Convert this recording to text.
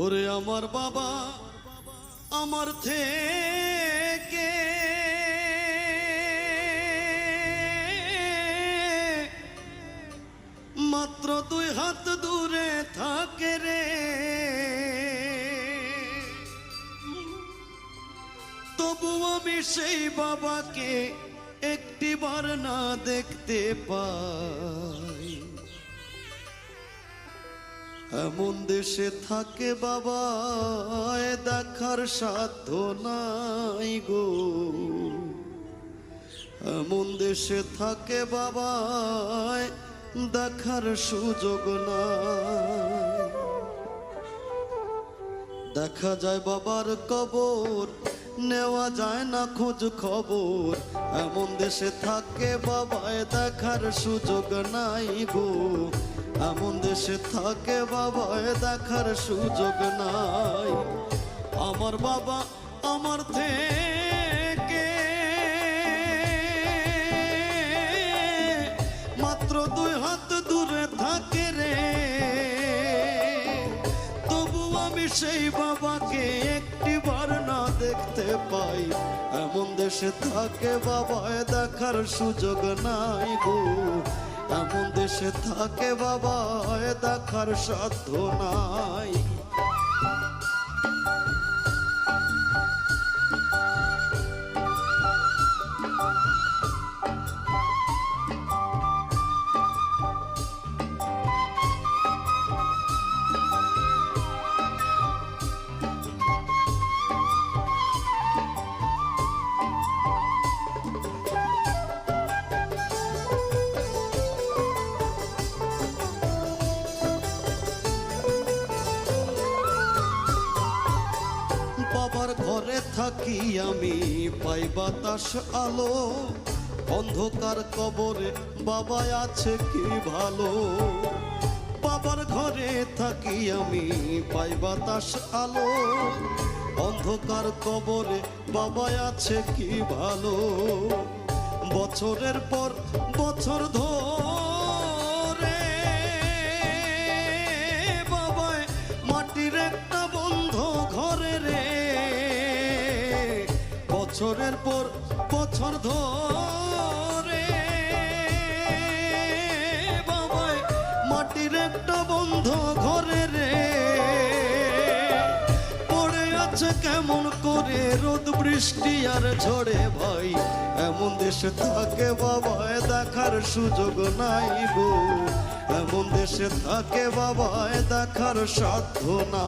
ওরে আমার বাবা আমার থেকে মাত্র 2 হাত দূরে থাকে রে, তবু আমি সেই বাবাকে একটিবার না দেখতে পাই। এমন দেশে থাকে বাবা দেখার সাধ্য নাই গো, এমন দেশে থাকে বাবা দেখার সুযোগ নাই। দেখা যায় বাবার কবর, নেওয়া যায় না খোঁজ খবর। এমন দেশে থাকে বাবায় দেখার সুযোগ নাই গো, এমন দেশে থাকে বাবায় দেখার সুযোগ নাই। আমার বাবা আমার থেকে মাত্র 2 হাত দূরে থাকে রে, তবু আমি সেই বাবাকে একটিবার না দেখতে পাই। এমন দেশে থাকে বাবায় দেখার সুযোগ নাই গো, এমন দেশে থাকে বাবায় দেখার সাধ্য নাই। বাবার ঘরে থাকি আমি পাই বাতাস আলো, অন্ধকার কবরে বাবা আছে কি ভালো। বাবার ঘরে থাকি আমি পাই বাতাস আলো, অন্ধকার কবরে বাবা আছে কি ভালো। বছরের পর বছর ধরে বাবায় মাটির একটা বন্ধ ঘরে রে, বছরের পর বছর ধরে বাবায় মাটির একটা বন্ধ ঘরে রে। পড়ে আছে কেমন করে রোদ বৃষ্টি আর ঝড়ে ভাই, এমন দেশে থাকে বাবায় দেখার সুযোগ নাই গো, এমন দেশে থাকে বাবায় দেখার সাধ্য না।